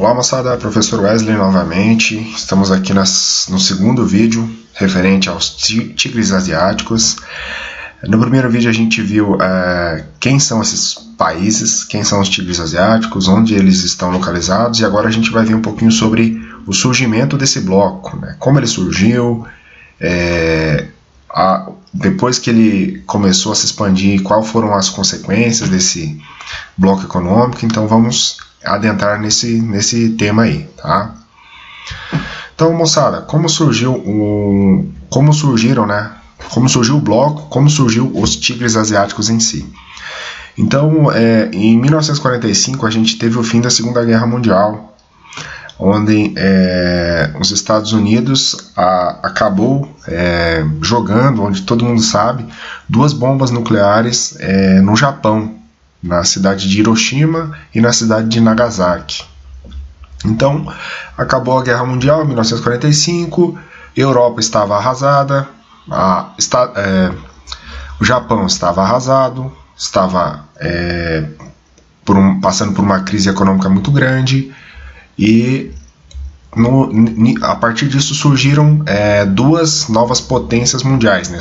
Olá moçada, professor Wesley novamente. Estamos aqui no segundo vídeo referente aos tigres asiáticos. No primeiro vídeo a gente viu quem são esses países, quem são os tigres asiáticos, onde eles estão localizados, e agora a gente vai ver um pouquinho sobre o surgimento desse bloco, né? Como ele surgiu, depois que ele começou a se expandir, quais foram as consequências desse bloco econômico. Então vamos adentrar nesse tema aí, tá? Então, moçada, como surgiu o bloco, como surgiu os tigres asiáticos em si. Então, em 1945 a gente teve o fim da Segunda Guerra Mundial, onde os Estados Unidos acabou jogando, onde todo mundo sabe, 2 bombas nucleares no Japão, na cidade de Hiroshima e na cidade de Nagasaki. Então, acabou a Guerra Mundial em 1945, Europa estava arrasada, o Japão estava arrasado, estava passando por uma crise econômica muito grande, e a partir disso surgiram 2 novas potências mundiais, né?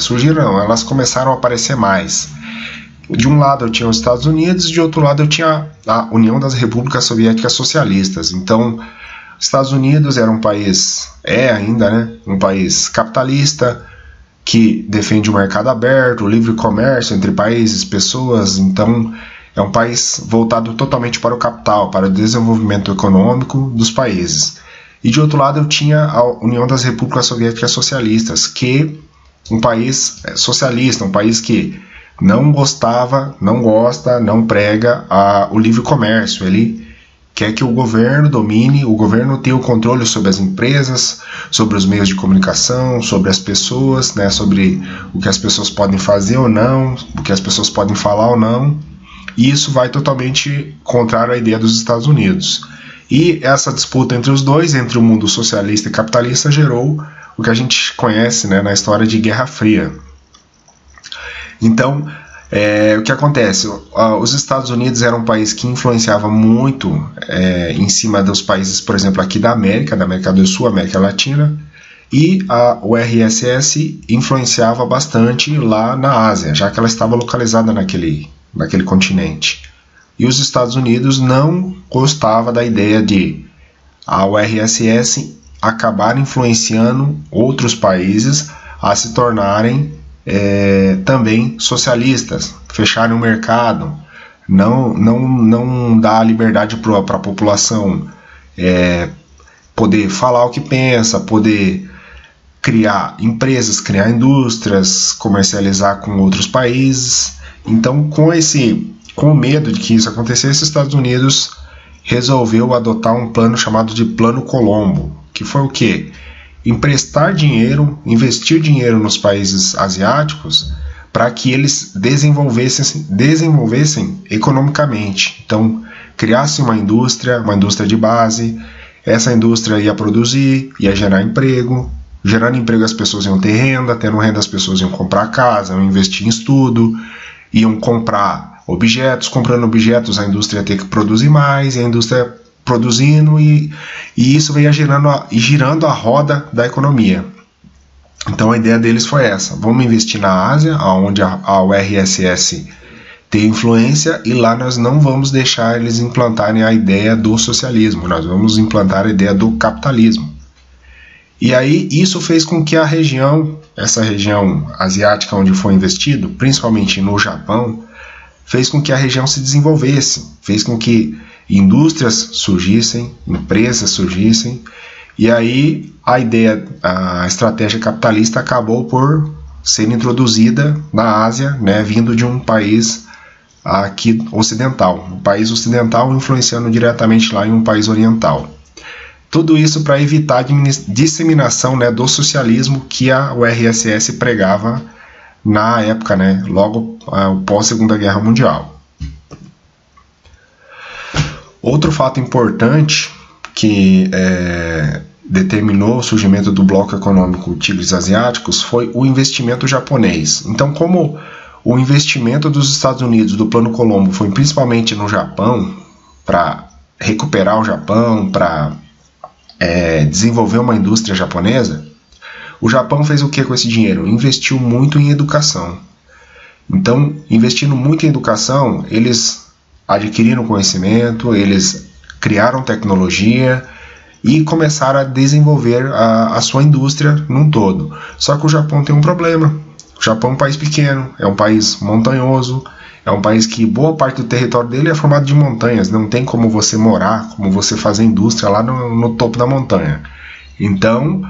Elas começaram a aparecer mais. De um lado eu tinha os Estados Unidos, de outro lado eu tinha a União das Repúblicas Soviéticas Socialistas. Então, os Estados Unidos era um país, ainda, né, um país capitalista, que defende o mercado aberto, o livre comércio entre países, pessoas. Então, é um país voltado totalmente para o capital, para o desenvolvimento econômico dos países. E de outro lado eu tinha a União das Repúblicas Soviéticas Socialistas, que um país socialista, um país que não prega o livre comércio. Ele quer que o governo domine, o governo tenha o controle sobre as empresas, sobre os meios de comunicação, sobre as pessoas, né, sobre o que as pessoas podem fazer ou não, o que as pessoas podem falar ou não. E isso vai totalmente contrário à ideia dos Estados Unidos. E essa disputa entre os dois, entre o mundo socialista e capitalista, gerou o que a gente conhece, né, na história de Guerra Fria. Então, o que acontece? Os Estados Unidos era um país que influenciava muito em cima dos países, por exemplo, aqui da América do Sul, América Latina, e o RSS influenciava bastante lá na Ásia, já que ela estava localizada naquele continente. E os Estados Unidos não gostava da ideia de o RSS acabar influenciando outros países a se tornarem também socialistas, fecharem o mercado, não dar liberdade para a população poder falar o que pensa, poder criar empresas, criar indústrias, comercializar com outros países. Então, com o medo de que isso acontecesse, os Estados Unidos resolveu adotar um plano chamado de Plano Colombo, que foi o quê? Emprestar dinheiro, investir dinheiro nos países asiáticos para que eles desenvolvessem economicamente. Então, criasse uma indústria de base, essa indústria ia produzir, ia gerar emprego, gerando emprego as pessoas iam ter renda, tendo renda as pessoas iam comprar casa, iam investir em estudo, iam comprar objetos, comprando objetos a indústria ia ter que produzir mais, e a indústria produzindo, e isso veio girando a roda da economia. Então a ideia deles foi essa: vamos investir na Ásia, onde a URSS tem influência, e lá nós não vamos deixar eles implantarem a ideia do socialismo, nós vamos implantar a ideia do capitalismo. E aí isso fez com que essa região asiática onde foi investido, principalmente no Japão, fez com que a região se desenvolvesse, fez com que indústrias surgissem, empresas surgissem, e aí a estratégia capitalista acabou por ser introduzida na Ásia, né, vindo de um país aqui ocidental, um país ocidental influenciando diretamente lá em um país oriental. Tudo isso para evitar a disseminação, né, do socialismo que a URSS pregava na época, né, logo pós Segunda Guerra Mundial. Outro fato importante que determinou o surgimento do bloco econômico Tigres Asiáticos foi o investimento japonês. Então, como o investimento dos Estados Unidos do Plano Colombo foi principalmente no Japão, para recuperar o Japão, para desenvolver uma indústria japonesa, o Japão fez o que com esse dinheiro? Investiu muito em educação. Então, investindo muito em educação, eles adquiriram conhecimento, eles criaram tecnologia e começaram a desenvolver a sua indústria num todo. Só que o Japão tem um problema. O Japão é um país pequeno, é um país montanhoso, é um país que boa parte do território dele é formado de montanhas. Não tem como você morar, como você fazer indústria lá no topo da montanha. Então,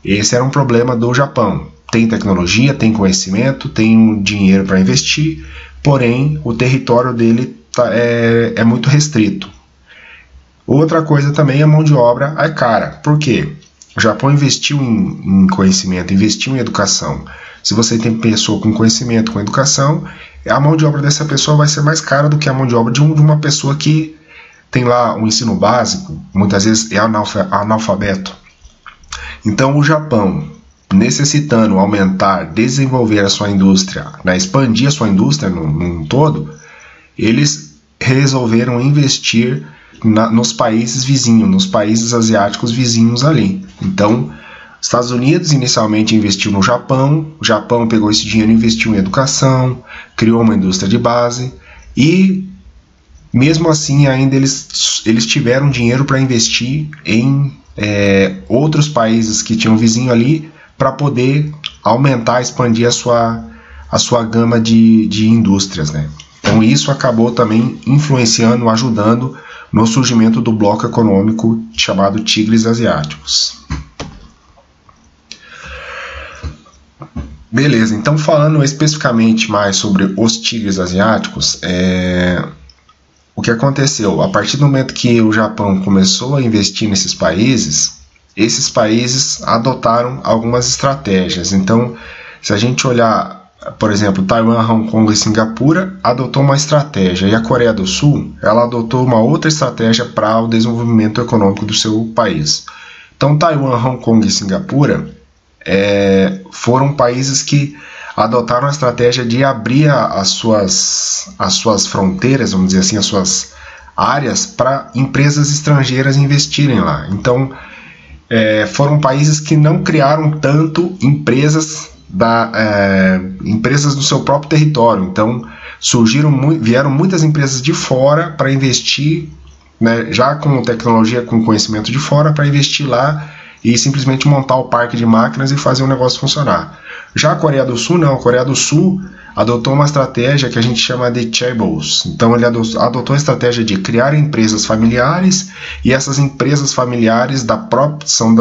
esse era um problema do Japão. Tem tecnologia, tem conhecimento, tem dinheiro para investir, porém o território dele é muito restrito. Outra coisa também, a mão de obra é cara. Por quê? O Japão investiu em conhecimento, investiu em educação. Se você tem pessoa com conhecimento, com educação, a mão de obra dessa pessoa vai ser mais cara do que a mão de obra de uma pessoa que tem lá um ensino básico, muitas vezes é analfabeto. Então o Japão, necessitando aumentar, desenvolver a sua indústria, expandir a sua indústria num todo, eles resolveram investir nos países vizinhos, nos países asiáticos vizinhos ali. Então, Estados Unidos inicialmente investiu no Japão, o Japão pegou esse dinheiro e investiu em educação, criou uma indústria de base e, mesmo assim, ainda eles tiveram dinheiro para investir em outros países que tinham vizinho ali para poder aumentar, expandir a sua gama de indústrias, né? Então isso acabou também influenciando, ajudando no surgimento do bloco econômico chamado Tigres Asiáticos. Beleza, então falando especificamente mais sobre os tigres asiáticos, o que aconteceu? A partir do momento que o Japão começou a investir nesses países, esses países adotaram algumas estratégias. Então, se a gente olhar, por exemplo, Taiwan, Hong Kong e Singapura adotou uma estratégia, e a Coreia do Sul ela adotou uma outra estratégia para o desenvolvimento econômico do seu país. Então, Taiwan, Hong Kong e Singapura foram países que adotaram a estratégia de abrir as suas fronteiras, vamos dizer assim, as suas áreas para empresas estrangeiras investirem lá. Então, foram países que não criaram tanto empresas do seu próprio território. Então, vieram muitas empresas de fora para investir, né, já com tecnologia, com conhecimento de fora, para investir lá e simplesmente montar o parque de máquinas e fazer o negócio funcionar. Já a Coreia do Sul, não. A Coreia do Sul adotou uma estratégia que a gente chama de chaebols. Então ele adotou a estratégia de criar empresas familiares, e essas empresas familiares são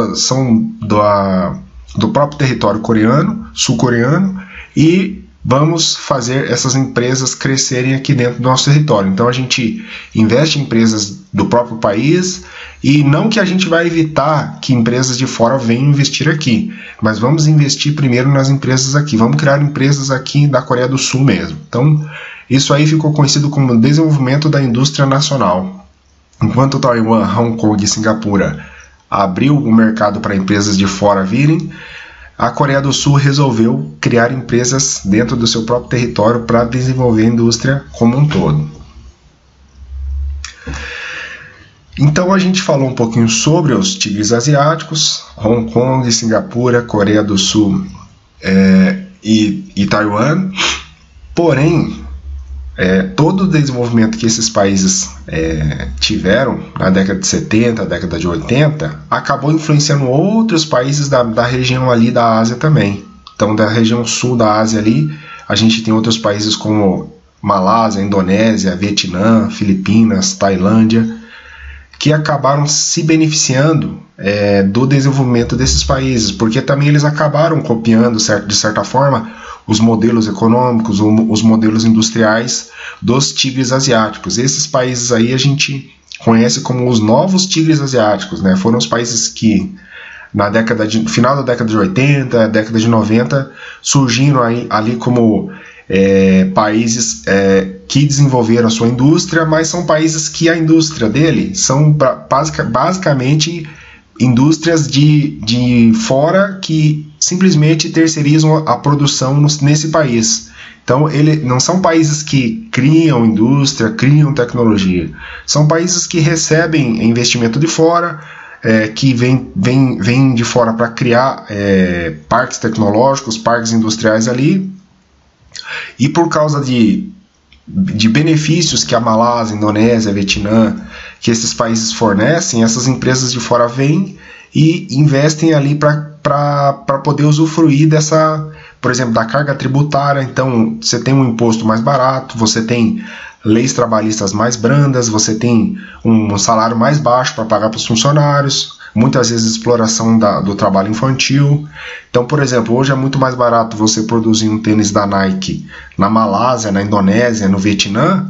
do próprio território coreano, sul-coreano, e vamos fazer essas empresas crescerem aqui dentro do nosso território. Então a gente investe em empresas do próprio país, e não que a gente vai evitar que empresas de fora venham investir aqui, mas vamos investir primeiro nas empresas aqui, vamos criar empresas aqui da Coreia do Sul mesmo. Então isso aí ficou conhecido como desenvolvimento da indústria nacional. Enquanto Taiwan, Hong Kong e Singapura abriu o mercado para empresas de fora virem, a Coreia do Sul resolveu criar empresas dentro do seu próprio território para desenvolver a indústria como um todo. Então a gente falou um pouquinho sobre os tigres asiáticos, Hong Kong, Singapura, Coreia do Sul e Taiwan. Porém, todo o desenvolvimento que esses países tiveram na década de 70, década de 80, acabou influenciando outros países da região ali da Ásia também. Então, da região sul da Ásia ali, a gente tem outros países como Malásia, Indonésia, Vietnã, Filipinas, Tailândia, que acabaram se beneficiando do desenvolvimento desses países, porque também eles acabaram copiando, de certa forma, os modelos econômicos, os modelos industriais dos tigres asiáticos. Esses países aí a gente conhece como os novos tigres asiáticos, né? Foram os países que final da década de 80, década de 90, surgiram ali como países que desenvolveram a sua indústria, mas são países que a indústria dele são basicamente indústrias de fora que simplesmente terceirizam a produção nesse país. Então, não são países que criam indústria, criam tecnologia. São países que recebem investimento de fora, que vem de fora para criar parques tecnológicos, parques industriais ali. E por causa de benefícios que a Malásia, Indonésia, Vietnã, que esses países fornecem, essas empresas de fora vêm e investem ali para poder usufruir dessa, por exemplo, da carga tributária. Então, você tem um imposto mais barato, você tem leis trabalhistas mais brandas, você tem um salário mais baixo para pagar para os funcionários, muitas vezes exploração do trabalho infantil. Então, por exemplo, hoje é muito mais barato você produzir um tênis da Nike na Malásia, na Indonésia, no Vietnã,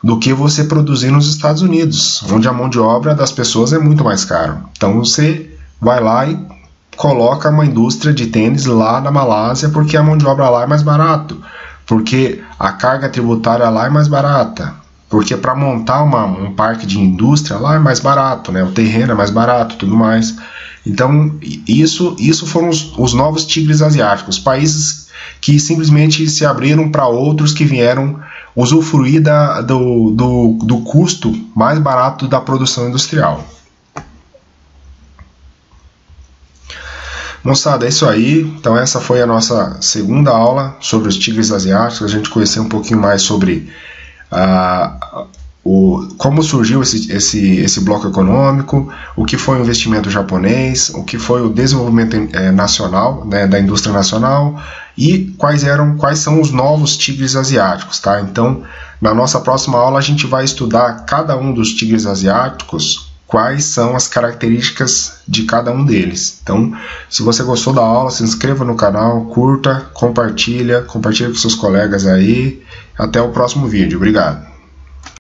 do que você produzir nos Estados Unidos, onde a mão de obra das pessoas é muito mais cara. Então, você vai lá e coloca uma indústria de tênis lá na Malásia, porque a mão de obra lá é mais barato, porque a carga tributária lá é mais barata, porque para montar um parque de indústria lá é mais barato, né? O terreno é mais barato, tudo mais. Então, isso foram os novos tigres asiáticos, países que simplesmente se abriram para outros que vieram usufruir do custo mais barato da produção industrial. Moçada, é isso aí. Então essa foi a nossa segunda aula sobre os tigres asiáticos. A gente conheceu um pouquinho mais sobre como surgiu esse bloco econômico, o que foi o investimento japonês, o que foi o desenvolvimento nacional, né, da indústria nacional, e quais são os novos tigres asiáticos, tá? Então, na nossa próxima aula a gente vai estudar cada um dos tigres asiáticos, quais são as características de cada um deles. Então, se você gostou da aula, se inscreva no canal, curta, compartilha com seus colegas aí. Até o próximo vídeo. Obrigado.